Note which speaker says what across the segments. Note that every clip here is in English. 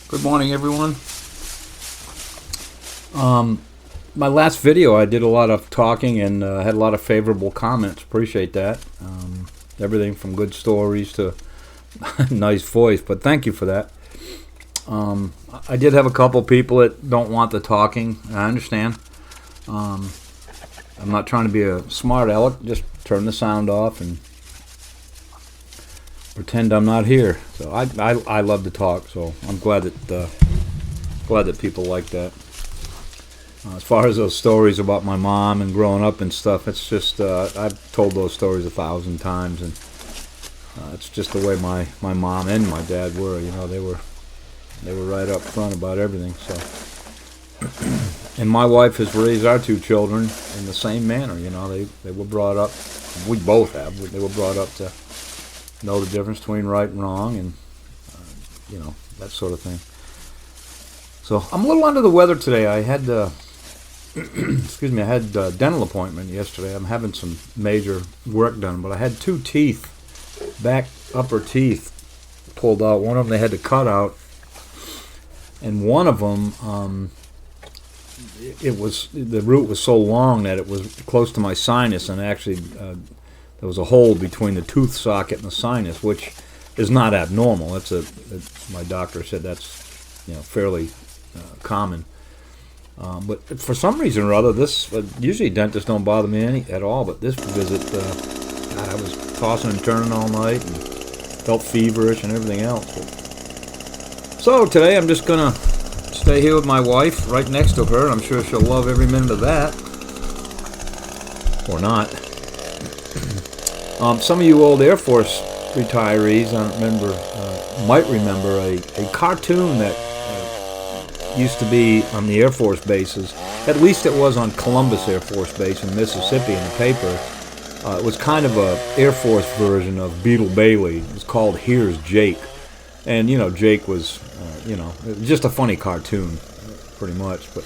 Speaker 1: Good morning, everyone. My last video, I did a lot of talking and had a lot of favorable comments. Appreciate that. Everything from good stories to nice voice, but thank you for that. I did have a couple people that don't want the talking. I understand. I'm not trying to be a smart aleck. Just turn the sound off and pretend I'm not here. So I love to talk. So I'm glad that people like that. As far as those stories about my mom and growing up and stuff, it's just I've told those stories 1,000 times, and it's just the way my mom and my dad were. You know, they were right up front about everything. So, and my wife has raised our two children in the same manner. You know, they were brought up. We both have. They were brought up to know the difference between right and wrong, and you know, that sort of thing. So I'm a little under the weather today. I had excuse me, I had a dental appointment yesterday. I'm having some major work done, but I had two teeth, back upper teeth, pulled out. One of them they had to cut out, and one of them, the root was so long that it was close to my sinus, and actually there was a hole between the tooth socket and the sinus, which is not abnormal. My doctor said that's fairly common. But for some reason or other, usually dentists don't bother me at all, but this visit, I was tossing and turning all night and felt feverish and everything else. So today I'm just going to stay here with my wife right next to her. I'm sure she'll love every minute of that. Or not. Some of you old Air Force retirees might remember a cartoon that used to be on the Air Force bases. At least it was on Columbus Air Force Base in Mississippi in the paper. It was kind of a Air Force version of Beetle Bailey. It was called Here's Jake. And, Jake was, it was just a funny cartoon, pretty much. But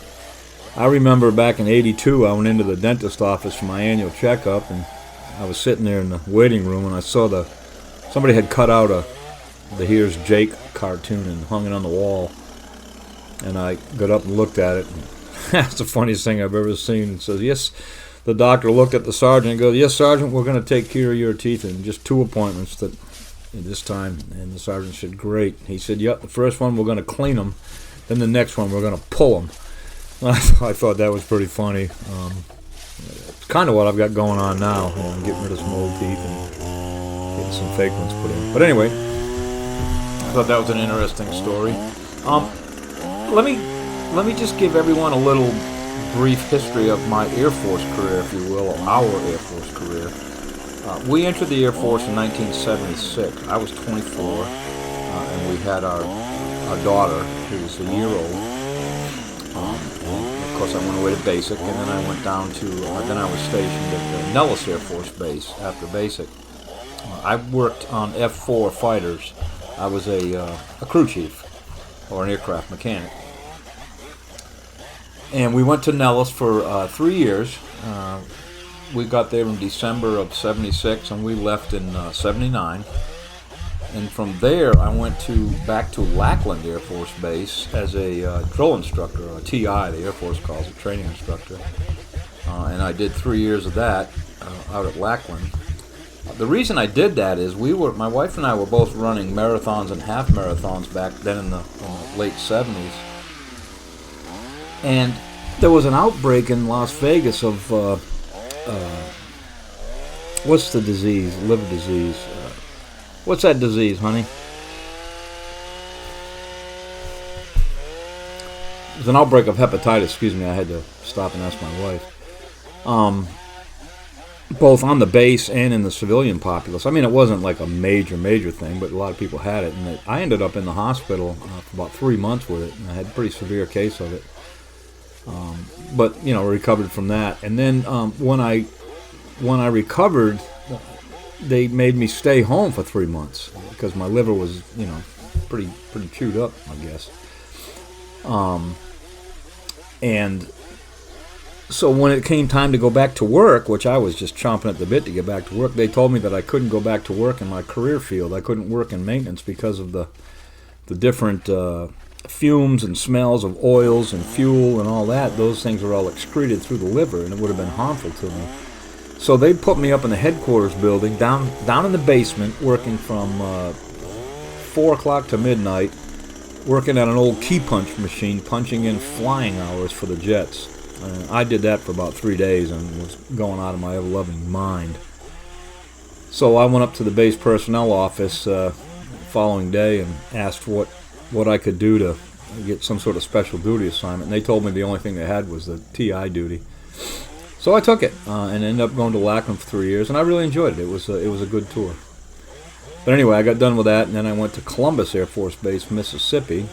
Speaker 1: I remember back in '82, I went into the dentist office for my annual checkup, and I was sitting there in the waiting room, and I saw somebody had cut out the Here's Jake cartoon and hung it on the wall. And I got up and looked at it, and that's the funniest thing I've ever seen. It says, yes, the doctor looked at the sergeant and goes, yes, Sergeant, we're going to take care of your teeth in just 2 appointments this time. And the sergeant said, great. He said, yep, the first one we're going to clean them, then the next one we're going to pull them. I thought that was pretty funny. It's kind of what I've got going on now. I'm getting rid of some old teeth and getting some fake ones put in. But anyway, I thought that was an interesting story. Let me just give everyone a little brief history of my Air Force career, if you will, or our Air Force career. We entered the Air Force in 1976. I was 24, and we had our daughter, who was a year old. Of course, I went away to basic, and then I went down to, then I was stationed at the Nellis Air Force Base after basic. I worked on F-4 fighters. I was a crew chief, or an aircraft mechanic. And we went to Nellis for 3 years. We got there in December of '76, and we left in '79. And from there, I went back to Lackland Air Force Base as a drill instructor, or a TI, the Air Force calls it, training instructor. And I did 3 years of that out at Lackland. The reason I did that is my wife and I were both running marathons and half marathons back then in the late '70s. And there was an outbreak in Las Vegas of, what's the disease? Liver disease. What's that disease, honey? It was an outbreak of hepatitis. Excuse me, I had to stop and ask my wife. Both on the base and in the civilian populace. I mean, it wasn't like a major thing, but a lot of people had it. And I ended up in the hospital for about 3 months with it, and I had a pretty severe case of it. But recovered from that. And then when I recovered, they made me stay home for 3 months because my liver was pretty chewed up, I guess. And so when it came time to go back to work, which I was just chomping at the bit to get back to work, they told me that I couldn't go back to work in my career field. I couldn't work in maintenance because of the different fumes and smells of oils and fuel and all that, those things are all excreted through the liver, and it would have been harmful to me. So they put me up in the headquarters building, down in the basement, working from 4 o'clock to midnight, working at an old key punch machine, punching in flying hours for the jets. I did that for about 3 days and was going out of my ever-loving mind. So I went up to the base personnel office the following day and asked what I could do to get some sort of special duty assignment. And they told me the only thing they had was the TI duty. So I took it and ended up going to Lackland for 3 years, and I really enjoyed it. It was a good tour. But anyway, I got done with that, and then I went to Columbus Air Force Base, Mississippi.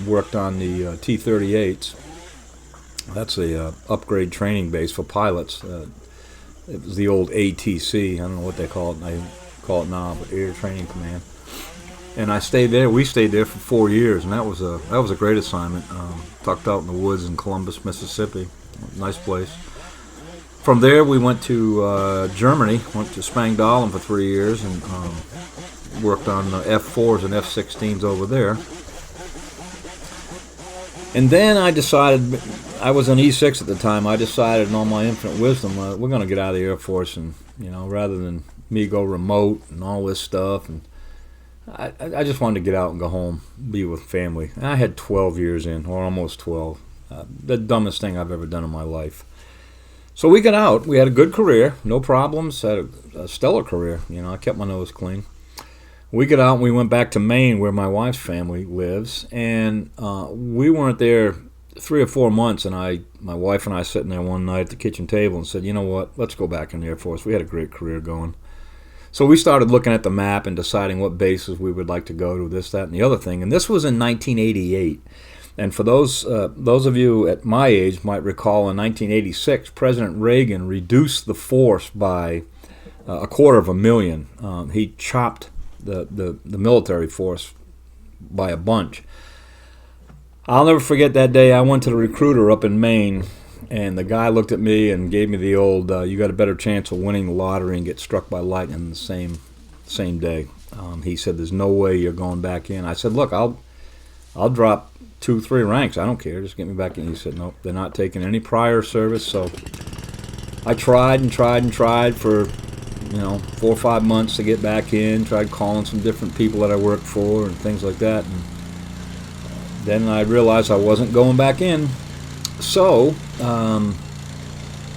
Speaker 1: Worked on the T-38s. That's a upgrade training base for pilots. It was the old ATC. I don't know what they call it. I call it now, but Air Training Command. And I stayed there. We stayed there for 4 years, and that was a great assignment. Tucked out in the woods in Columbus, Mississippi. Nice place. From there, we went to Germany. Went to Spangdahlem for 3 years and worked on F-4s and F-16s over there. And then I decided, I was an E6 at the time, I decided in all my infinite wisdom, we're going to get out of the Air Force, and rather than me go remote and all this stuff, and I just wanted to get out and go home, be with family. And I had 12 years in, or almost 12. The dumbest thing I've ever done in my life. So we got out. We had a good career, no problems, had a stellar career. I kept my nose clean. We got out and we went back to Maine, where my wife's family lives, and we weren't there 3 or 4 months, and my wife and I sitting there one night at the kitchen table and said, you know what, let's go back in the Air Force. We had a great career going. So we started looking at the map and deciding what bases we would like to go to, this, that, and the other thing. And this was in 1988. And for those of you at my age might recall, in 1986, President Reagan reduced the force by 250,000. He chopped the military force by a bunch. I'll never forget that day. I went to the recruiter up in Maine, and the guy looked at me and gave me the old, you got a better chance of winning the lottery and get struck by lightning the same day. He said, there's no way you're going back in. I said, look, I'll drop 2-3 ranks. I don't care. Just get me back in. He said, nope, they're not taking any prior service. So I tried and tried and tried for 4 or 5 months to get back in. Tried calling some different people that I worked for and things like that. And then I realized I wasn't going back in. So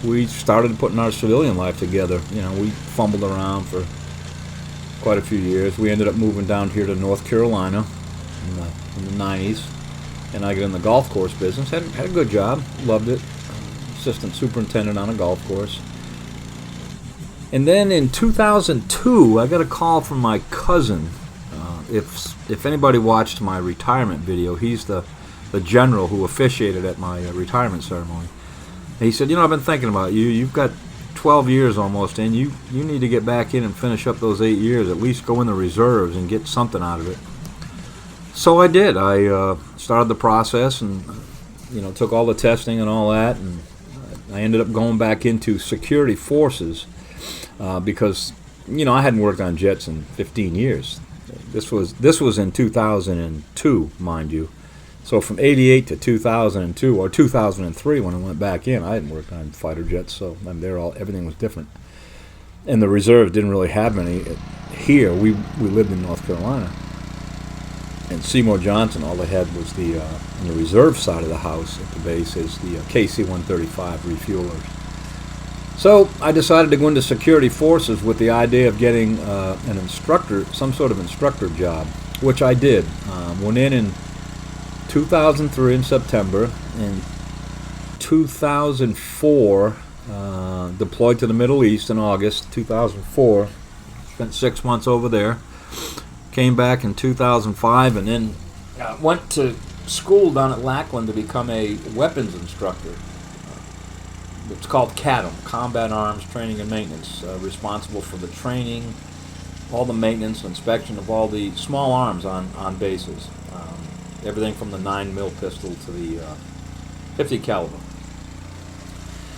Speaker 1: we started putting our civilian life together. We fumbled around for quite a few years. We ended up moving down here to North Carolina in the 90s. And I got in the golf course business. Had a good job. Loved it. Assistant superintendent on a golf course. And then in 2002, I got a call from my cousin. If anybody watched my retirement video, he's the general who officiated at my retirement ceremony. And he said, I've been thinking about you. You've got 12 years almost in. You need to get back in and finish up those 8 years. At least go in the reserves and get something out of it. So I did. I started the process and took all the testing and all that, and I ended up going back into security forces because I hadn't worked on jets in 15 years. This was in 2002, mind you. So from 88 to 2002 or 2003 when I went back in, I hadn't worked on fighter jets, so everything was different. And the reserves didn't really have any here. We lived in North Carolina. And Seymour Johnson, all they had was on the reserve side of the house at the base is the KC-135 refuelers. So I decided to go into security forces with the idea of getting an instructor, some sort of instructor job, which I did. Went in 2003 in September. In 2004, deployed to the Middle East in August 2004. Spent 6 months over there. Came back in 2005 and then went to school down at Lackland to become a weapons instructor. It's called CATM, Combat Arms Training and Maintenance, responsible for the training, all the maintenance, inspection of all the small arms on bases. Everything from the 9mm pistol to the 50 caliber.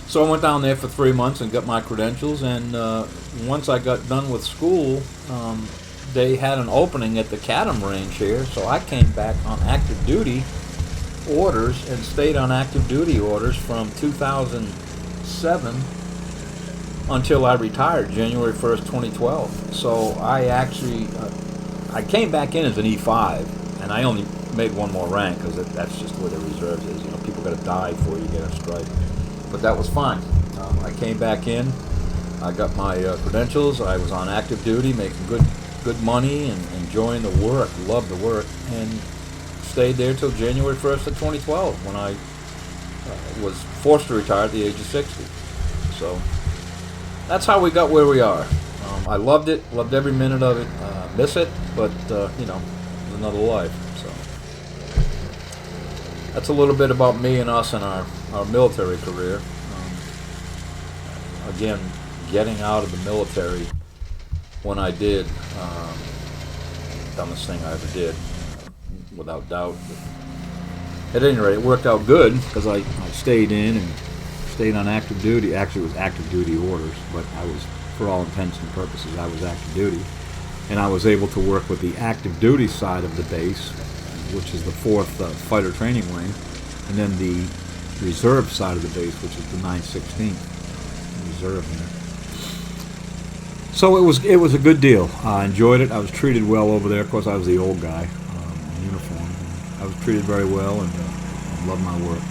Speaker 1: So I went down there for 3 months and got my credentials, and once I got done with school, they had an opening at the Cadam range here, so I came back on active duty orders and stayed on active duty orders from 2007 until I retired January 1st, 2012. So I actually, I came back in as an E5, and I only made one more rank because that's just where the reserves is. You know, people got to die before you get a stripe. But that was fine. I came back in. I got my credentials. I was on active duty, making good money and enjoying the work. Loved the work, and stayed there till January 1st of 2012 when I was forced to retire at the age of 60. So that's how we got where we are. I loved it, loved every minute of it. Miss it, but you know, it's another life. So that's a little bit about me and us and our military career. Again, getting out of the military when I did, dumbest thing I ever did, without doubt. But at any rate, it worked out good because I stayed in and stayed on active duty. Actually, it was active duty orders, but I was, for all intents and purposes, I was active duty. And I was able to work with the active duty side of the base, which is the 4th Fighter Training Wing, and then the reserve side of the base, which is the 916th Reserve unit. So it was a good deal. I enjoyed it. I was treated well over there. Of course, I was the old guy in uniform. I was treated very well and loved my work.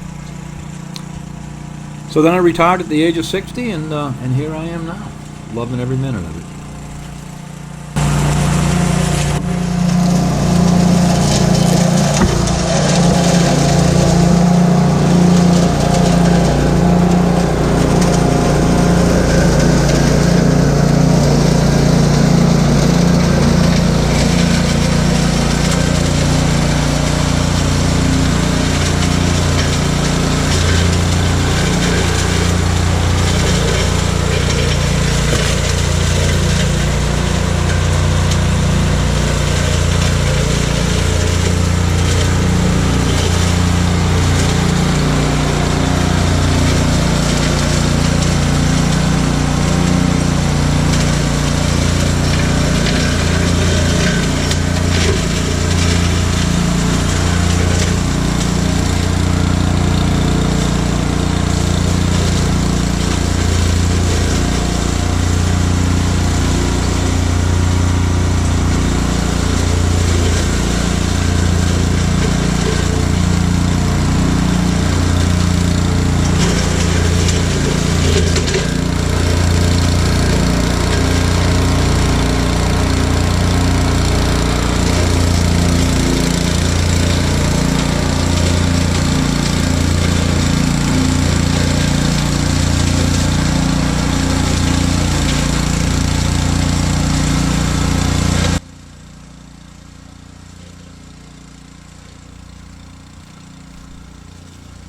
Speaker 1: So then I retired at the age of 60, and here I am now, loving every minute of it.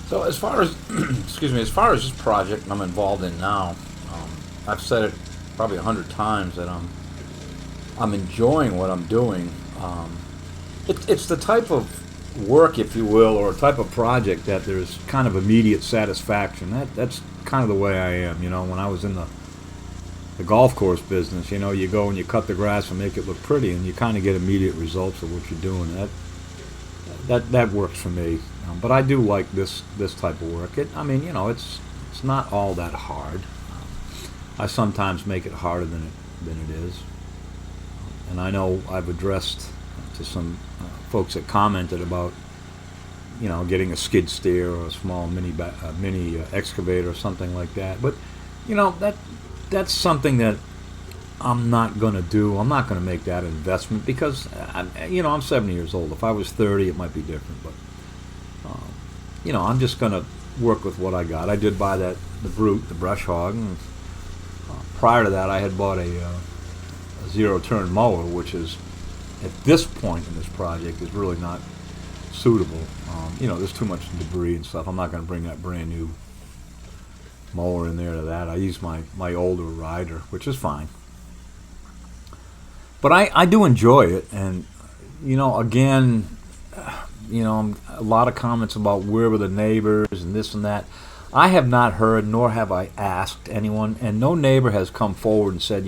Speaker 1: So as far as as far as this project I'm involved in now, I've said it probably 100 times that I'm enjoying what I'm doing. It's the type of work, if you will, or a type of project that there's kind of immediate satisfaction. That's kind of the way I am. You know, when I was in the golf course business, you know, you go and you cut the grass and make it look pretty, and you kind of get immediate results of what you're doing. That works for me. But I do like this type of work. I mean, you know, it's not all that hard. I sometimes make it harder than it is. And I know I've addressed to some folks that commented about, you know, getting a skid steer or a small mini excavator or something like that. But, you know, that's something that I'm not going to do. I'm not going to make that investment because, I'm 70 years old. If I was 30, it might be different. But, I'm just going to work with what I got. I did buy the Brute, the brush hog. And, prior to that, I had bought a zero-turn mower, which is, at this point in this project, is really not suitable. There's too much debris and stuff. I'm not going to bring that brand new mower in there to that. I use my older rider, which is fine. But I do enjoy it, and again, a lot of comments about where were the neighbors and this and that. I have not heard, nor have I asked anyone, and no neighbor has come forward and said,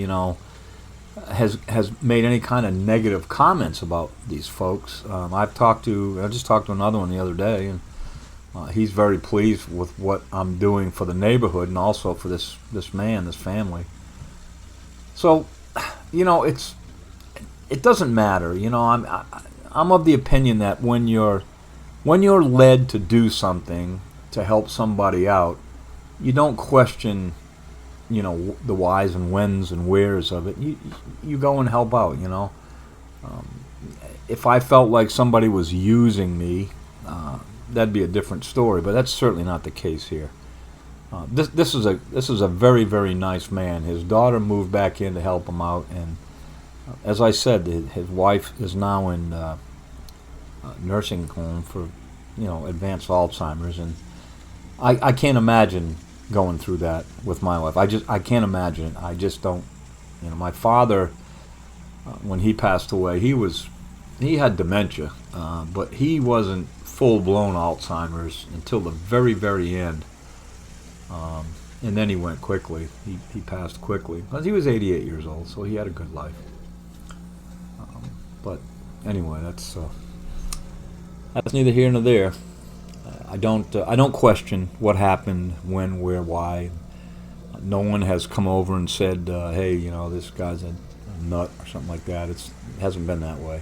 Speaker 1: has made any kind of negative comments about these folks. I just talked to another one the other day, and he's very pleased with what I'm doing for the neighborhood and also for this family. So, it doesn't matter. I'm of the opinion that when you're led to do something to help somebody out, you don't question, the whys and whens and wheres of it. You go and help out. If I felt like somebody was using me, that'd be a different story. But that's certainly not the case here. This is a very, very nice man. His daughter moved back in to help him out, and as I said, his wife is now in nursing home for advanced Alzheimer's, and I can't imagine going through that with my wife. I can't imagine it. I just don't. My father, when he passed away, he had dementia, but he wasn't full-blown Alzheimer's until the very, very end. And then he went quickly. He passed quickly because he was 88 years old, so he had a good life. But anyway, that's neither here nor there. I don't question what happened, when, where, why. No one has come over and said, "Hey, this guy's a nut" or something like that. It hasn't been that way.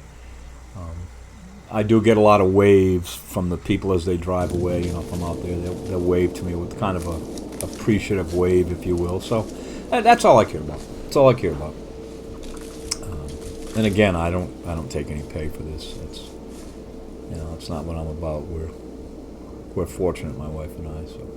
Speaker 1: I do get a lot of waves from the people as they drive away, from out there. They'll wave to me with kind of a appreciative wave, if you will. So that's all I care about. That's all I care about. And again, I don't take any pay for this. It's not what I'm about. We're fortunate, my wife and I. So.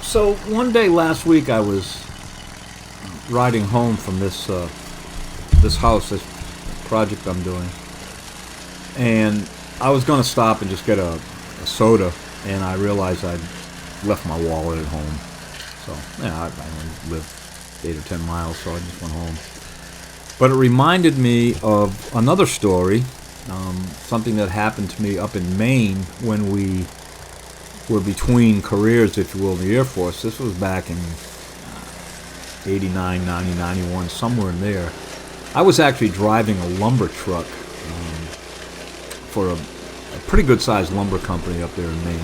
Speaker 1: So one day last week, I was riding home from this house, this project I'm doing, and I was going to stop and just get a soda, and I realized I'd left my wallet at home. So I only live 8 or 10 miles, so I just went home. But it reminded me of another story, something that happened to me up in Maine when we were between careers, if you will, in the Air Force. This was back in 89, 90, 91, somewhere in there. I was actually driving a lumber truck for a pretty good-sized lumber company up there in Maine.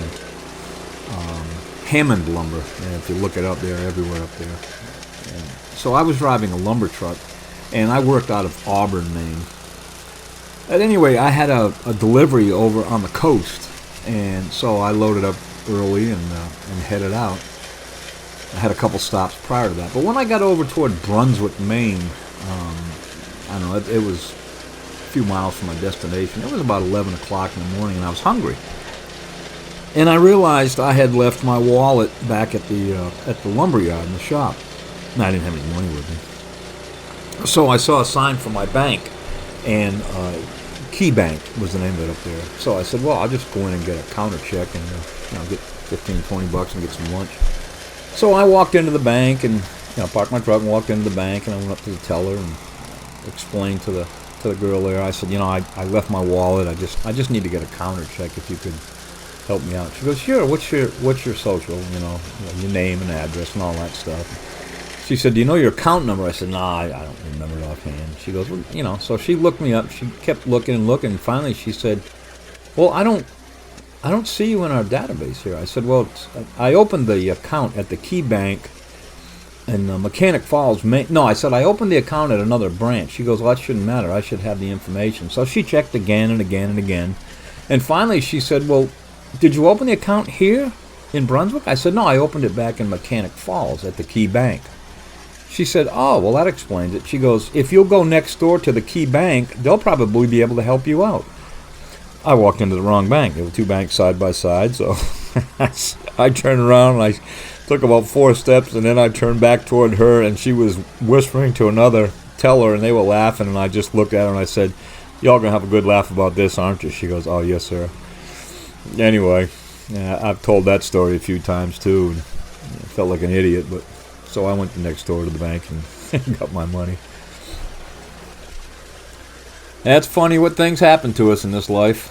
Speaker 1: Hammond Lumber, and if you look it up, they're everywhere up there. And so I was driving a lumber truck, and I worked out of Auburn, Maine. But anyway, I had a delivery over on the coast, and so I loaded up early and headed out. I had a couple stops prior to that, but when I got over toward Brunswick, Maine, I don't know, it was a few miles from my destination. It was about 11 o'clock in the morning, and I was hungry. And I realized I had left my wallet back at the lumberyard in the shop. And I didn't have any money with me. So I saw a sign from my bank, and Key Bank was the name of it up there. So I said, well, I'll just go in and get a counter check and get $15-20 and get some lunch. So I walked into the bank and parked my truck and walked into the bank, and I went up to the teller and explained to the girl there. I said, I left my wallet. I just need to get a counter check if you could help me out. She goes, sure. What's your social? Your name and address and all that stuff. She said, do you know your account number? I said, nah, I don't remember it offhand. She goes, well, so she looked me up. She kept looking and looking, and finally she said, well, I don't see you in our database here. I said, well, I opened the account at the Key Bank in Mechanic Falls, Maine. No, I said, I opened the account at another branch. She goes, well, that shouldn't matter. I should have the information. So she checked again and again and again. And finally she said, well, did you open the account here in Brunswick? I said, no, I opened it back in Mechanic Falls at the Key Bank. She said, oh, well, that explains it. She goes, if you'll go next door to the Key Bank, they'll probably be able to help you out. I walked into the wrong bank. There were two banks side by side, so I turned around and I took about 4 steps, and then I turned back toward her, and she was whispering to another teller, and they were laughing, and I just looked at her and I said, y'all gonna have a good laugh about this, aren't you? She goes, oh, yes, sir. Anyway, yeah, I've told that story a few times, too, and I felt like an idiot, but so I went next door to the bank and got my money. That's funny what things happen to us in this life.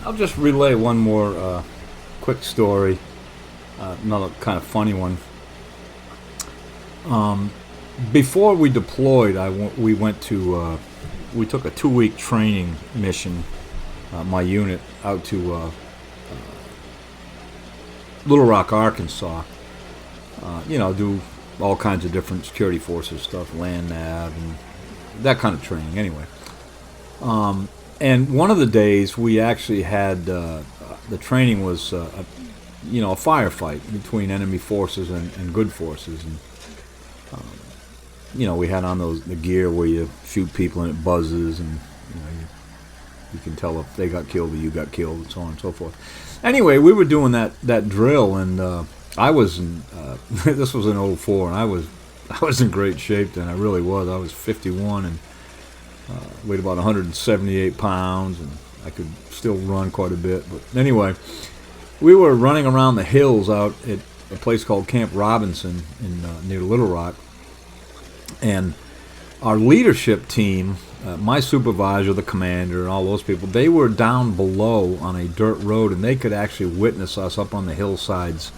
Speaker 1: I'll just relay one more quick story, another kind of funny one. Before we deployed, we took a 2-week training mission, my unit, out to Little Rock, Arkansas. Do all kinds of different security forces stuff, land nav, and that kind of training. Anyway. And one of the days we actually had the training was a firefight between enemy forces and good forces, and we had on the gear where you shoot people and it buzzes, and you can tell if they got killed or you got killed, and so on and so forth. Anyway, we were doing that drill, and I was in this was in '04, and I was in great shape then. I really was. I was 51 and weighed about 178 pounds, and I could still run quite a bit. But anyway, we were running around the hills out at a place called Camp Robinson near Little Rock, and our leadership team, my supervisor, the commander, and all those people, they were down below on a dirt road, and they could actually witness us up on the hillsides,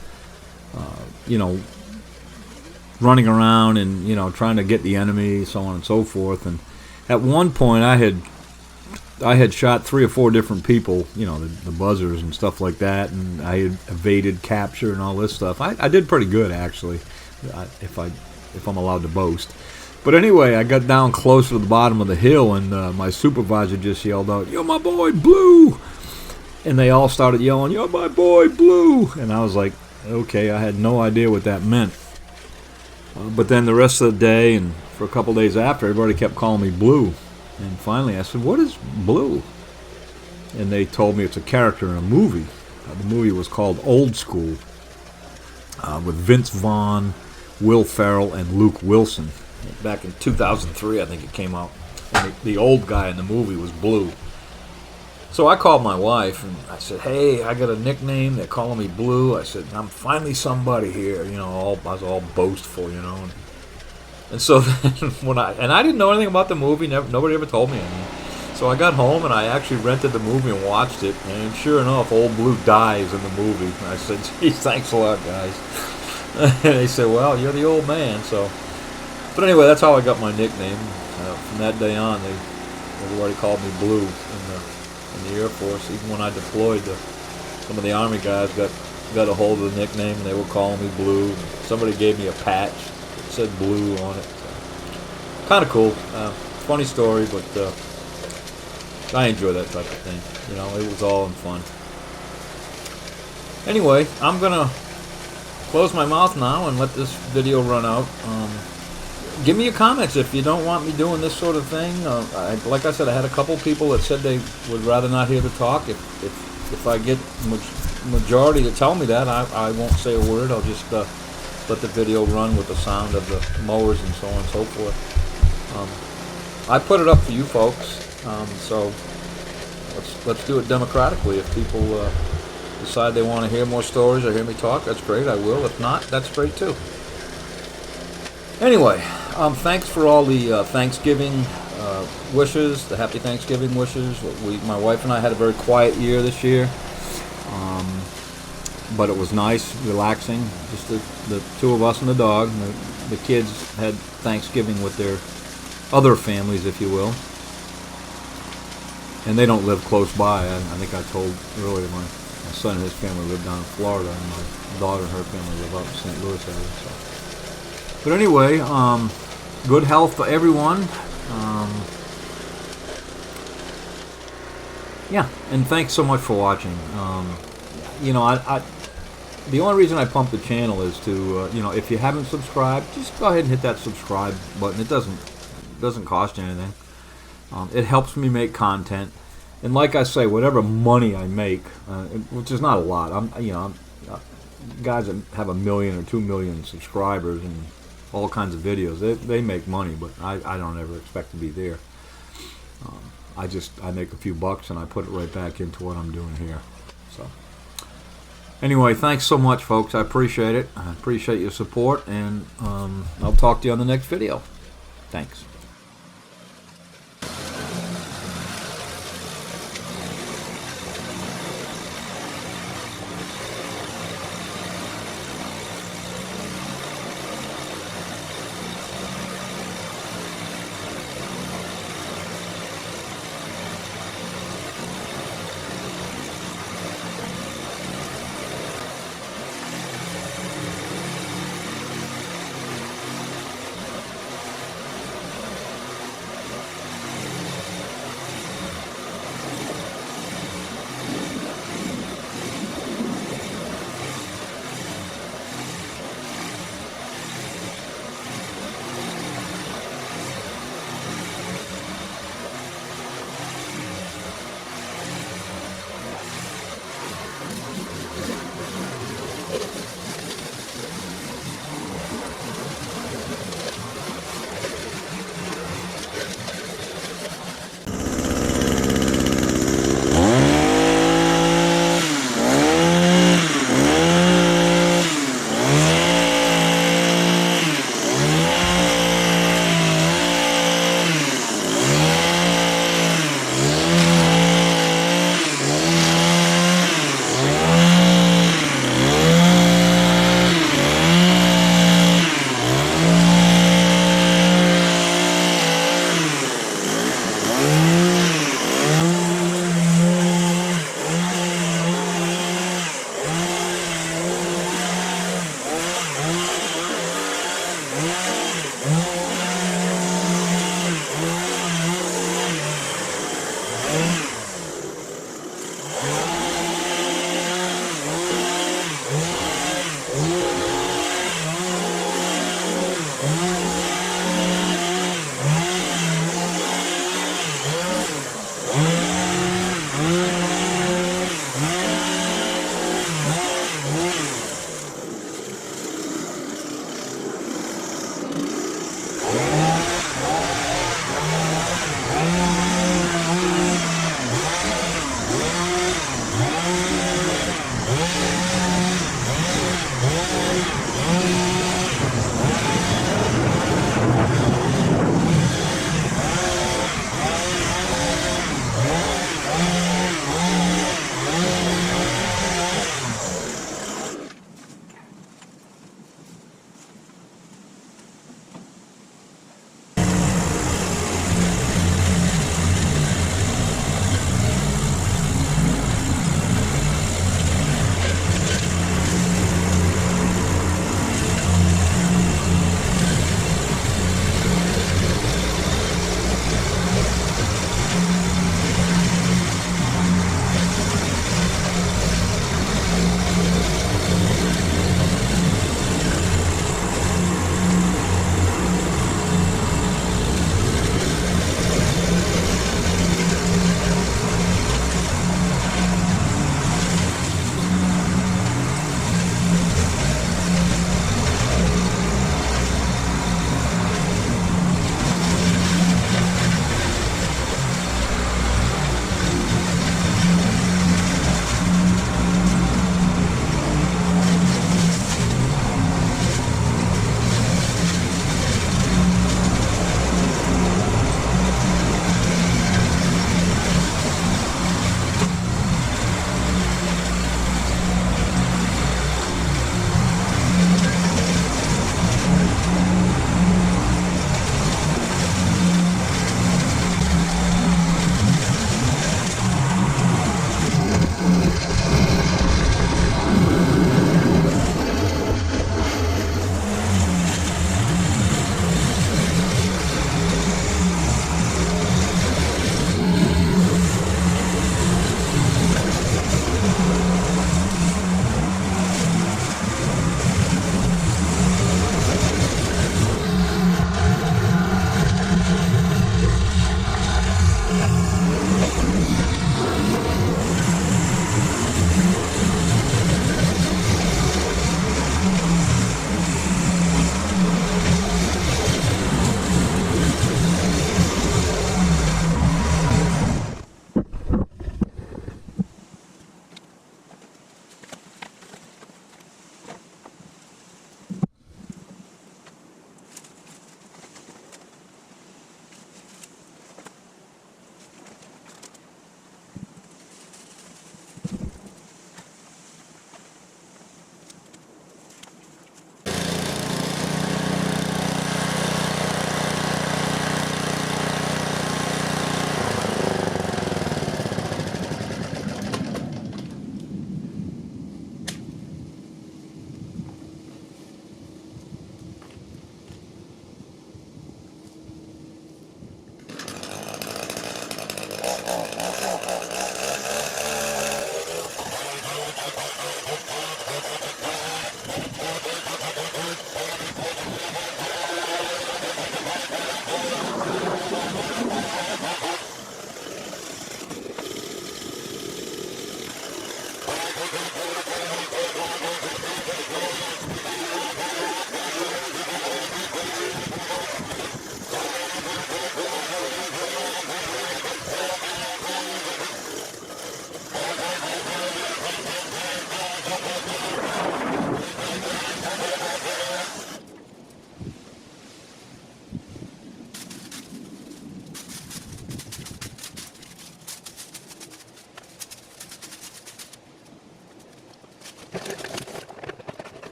Speaker 1: running around and trying to get the enemy, so on and so forth. And at one point, I had shot 3 or 4 different people, the buzzers and stuff like that, and I had evaded capture and all this stuff. I did pretty good, actually, if I'm allowed to boast. But anyway, I got down closer to the bottom of the hill, and my supervisor just yelled out, "You're my boy, Blue!" And they all started yelling, "You're my boy, Blue!" And I was like, okay, I had no idea what that meant. But then the rest of the day and for a couple days after, everybody kept calling me Blue. And finally I said, "What is Blue?" And they told me it's a character in a movie. The movie was called Old School, with Vince Vaughn, Will Ferrell, and Luke Wilson. Back in 2003, I think it came out. And the old guy in the movie was Blue. So I called my wife and I said, "Hey, I got a nickname. They're calling me Blue." I said, "I'm finally somebody here." I was all boastful, And so then I didn't know anything about the movie. Nobody ever told me anything. So I got home and I actually rented the movie and watched it. And sure enough, old Blue dies in the movie. And I said, "Geez, thanks a lot, guys." And they said, "Well, you're the old man." But anyway, that's how I got my nickname. From that day on, everybody called me Blue in the Air Force. Even when I deployed, some of the Army guys got a hold of the nickname, and they were calling me Blue. Somebody gave me a patch that said Blue on it. Kind of cool. Funny story, but I enjoy that type of thing. It was all in fun. Anyway, I'm going to close my mouth now and let this video run out. Give me your comments if you don't want me doing this sort of thing. Like I said, I had a couple people that said they would rather not hear the talk. If I get majority to tell me that, I won't say a word. I'll just let the video run with the sound of the mowers and so on and so forth. I put it up for you folks, so let's do it democratically. If people decide they want to hear more stories or hear me talk, that's great. I will. If not, that's great too. Anyway, thanks for all the Thanksgiving wishes, the happy Thanksgiving wishes. My wife and I had a very quiet year this year, but it was nice, relaxing. Just the two of us and the dog. The kids had Thanksgiving with their other families, if you will. And they don't live close by. I think I told earlier my son and his family live down in Florida, and my daughter and her family live up in St. Louis area. So. But anyway, good health for everyone. Yeah, and thanks so much for watching. You know, the only reason I pump the channel is to, you know, if you haven't subscribed, just go ahead and hit that subscribe button. It doesn't cost you anything. It helps me make content, and like I say, whatever money I make, which is not a lot. Guys that have 1 million or 2 million subscribers and all kinds of videos, they make money, but I don't ever expect to be there. I make a few bucks and I put it right back into what I'm doing here. So anyway, thanks so much, folks. I appreciate it. I appreciate your support, and I'll talk to you on the next video. Thanks.